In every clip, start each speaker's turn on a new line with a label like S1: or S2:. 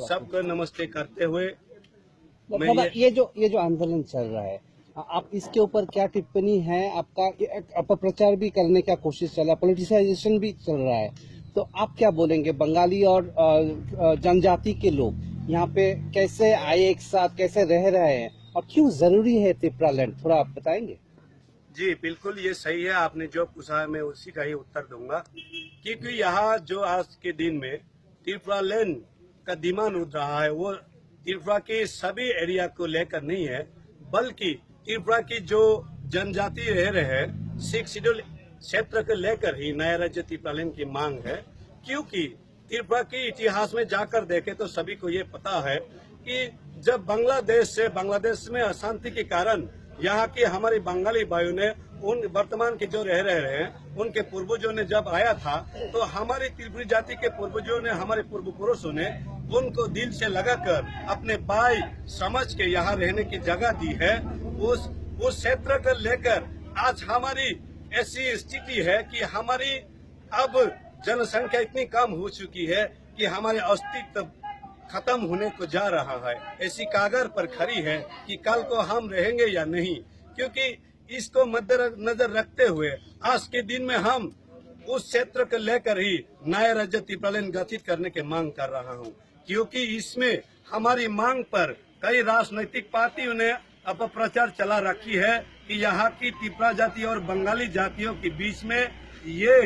S1: सबको नमस्ते करते हुए
S2: दादा, ये जो आंदोलन चल रहा है, आप इसके ऊपर क्या टिप्पणी है आपका? अपप्रचार भी करने का कोशिश चल रहा है, पॉलिटिसाइजेशन भी चल रहा है, तो आप क्या बोलेंगे? बंगाली और जनजाति के लोग यहाँ पे कैसे आए, एक साथ कैसे रह रहे हैं, और क्यों जरूरी है त्रिपुरा लैंड, थोड़ा आप बताएंगे?
S1: जी बिल्कुल, ये सही है। आपने जो पूछा है मैं उसी का ही उत्तर दूंगा, क्योंकि यहाँ जो आज के दिन में त्रिपुरा लैंड का डिमांड उठ रहा है वो त्रिपुरा के सभी एरिया को लेकर नहीं है, बल्कि त्रिपुरा की जो जनजाति रह रहे हैं 6 शेड्यूल क्षेत्र को लेकर ही नया राज्य त्रिपुरा लैंड की मांग है। क्योंकि त्रिपुरा के इतिहास में जाकर देखे तो सभी को ये पता है कि जब बांग्लादेश में अशांति के कारण यहाँ के हमारे बंगाली भाइयों ने उन वर्तमान के जो रह रहे हैं उनके पूर्वजों ने जब आया था तो हमारी त्रिपुरी जाति के पूर्वजों ने, हमारे पूर्व पुरुषों ने उनको दिल से लगाकर अपने भाई समझ के यहाँ रहने की जगह दी है। उस क्षेत्र को लेकर आज हमारी ऐसी स्थिति है कि हमारी अब जनसंख्या इतनी कम हो चुकी है कि हमारे अस्तित्व खत्म होने को जा रहा है। ऐसी कागर पर खड़ी है कि कल को हम रहेंगे या नहीं। क्योंकि इसको मद्देनजर रखते हुए आज के दिन में हम उस क्षेत्र को लेकर ही नया राज्य त्रिपुरा लैंड गठित करने की मांग कर रहा हूं। क्योंकि इसमें हमारी मांग पर कई राजनीतिक पार्टियों ने अपप्रचार चला रखी है कि यहाँ की त्रिपुरा जाति और बंगाली जातियों के बीच में ये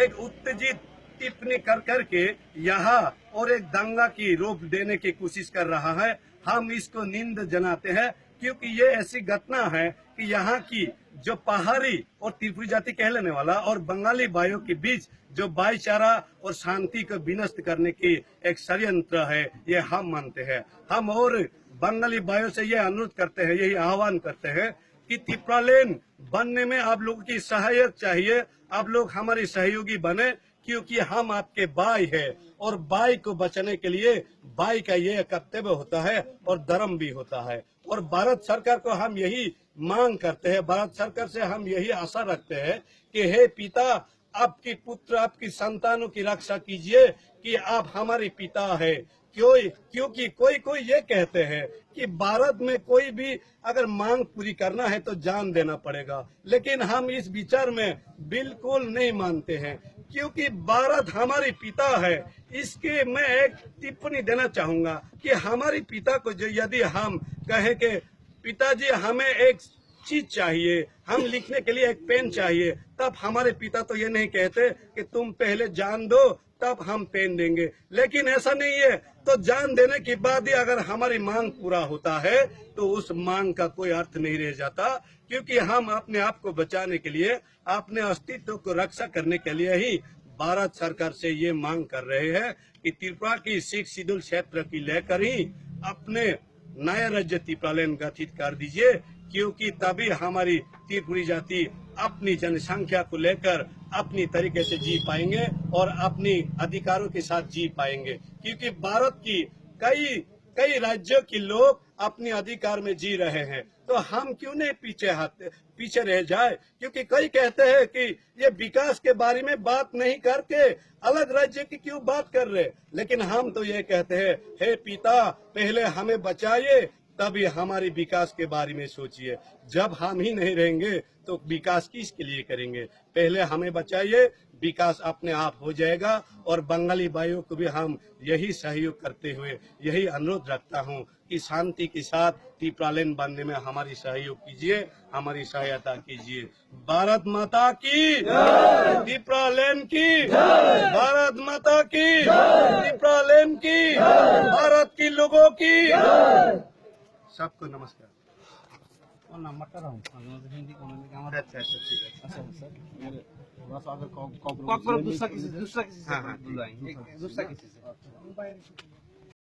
S1: एक उत्तेजित टिप्पणी कर करके यहाँ और एक दंगा की रूप देने की कोशिश कर रहा है। हम इसको निंदा जनाते हैं, क्योंकि ये ऐसी घटना है कि यहाँ की जो पहाड़ी और त्रिपुरी जाति कहलाने वाला और बंगाली भाइयों के बीच जो भाईचारा और शांति को विनष्ट करने की एक षड्यंत्र है, ये हम मानते हैं। हम और बंगाली भाइयों से ये अनुरोध करते हैं, यही आह्वान करते हैं कि त्रिपुरा लैंड बनने में आप लोगों की सहायता चाहिए। आप लोग हमारे सहयोगी बने, क्योंकि हम आपके भाई है और भाई को बचाने के लिए भाई का ये कर्तव्य होता है और धर्म भी होता है। और भारत सरकार को हम यही मांग करते हैं, भारत सरकार से हम यही आशा रखते हैं कि हे पिता, आपके पुत्र, आपकी संतानों की रक्षा कीजिए कि आप हमारे पिता है। क्योंकि कोई ये कहते हैं कि भारत में कोई भी अगर मांग पूरी करना है तो जान देना पड़ेगा, लेकिन हम इस विचार में बिल्कुल नहीं मानते हैं। क्योंकि भारत हमारे पिता है। इसके मैं एक टिप्पणी देना चाहूंगा कि हमारे पिता को जो यदि हम कहें कि पिताजी हमें एक चीज चाहिए, हम लिखने के लिए एक पेन चाहिए, तब हमारे पिता तो ये नहीं कहते कि तुम पहले जान दो तब हम पेन देंगे। लेकिन ऐसा नहीं है, तो जान देने के बाद ही अगर हमारी मांग पूरा होता है तो उस मांग का कोई अर्थ नहीं रह जाता। क्योंकि हम अपने आप को बचाने के लिए, अपने अस्तित्व को रक्षा करने के लिए ही भारत सरकार से ये मांग कर रहे हैं कि त्रिपुरा की 6 शेड्यूल क्षेत्र की लेकर ही अपने नया राज्य त्रिपुरा लैंड गठित कर दीजिए। क्योंकि तभी हमारी त्रिपुरी जाति अपनी जनसंख्या को लेकर अपनी तरीके से जी पाएंगे और अपनी अधिकारों के साथ जी पाएंगे। क्योंकि भारत की कई राज्यों के लोग अपने अधिकार में जी रहे हैं, तो हम क्यों नहीं पीछे रह जाए। क्योंकि कई कहते हैं कि ये विकास के बारे में बात नहीं करके अलग राज्य की क्यों बात कर रहे, लेकिन हम तो ये कहते हैं, हे पिता, पहले हमें बचाइए तभी हमारे विकास के बारे में सोचिए। जब हम ही नहीं रहेंगे तो विकास किसके लिए करेंगे। पहले हमें बचाइए, विकास अपने आप हो जाएगा। और बंगाली भाइयों को भी हम यही सहयोग करते हुए यही अनुरोध रखता हूं कि शांति के साथ त्रिपुरा लैंड बनने में हमारी सहयोग कीजिए, हमारी सहायता कीजिए। भारत माता की, त्रिपुरा लैंड की, भारत माता की, त्रिपुरा लैंड की, भारत के लोगों की। सबको नमस्कार।
S2: और नंबरটা দাও, হিন্দি কোনদিকে আমার।
S1: अच्छा ठीक है।
S2: আচ্ছা স্যার, बस अगर कॉकरोच दूसरा किसी से,
S1: हाँ हाँ
S2: दूसरा किसी से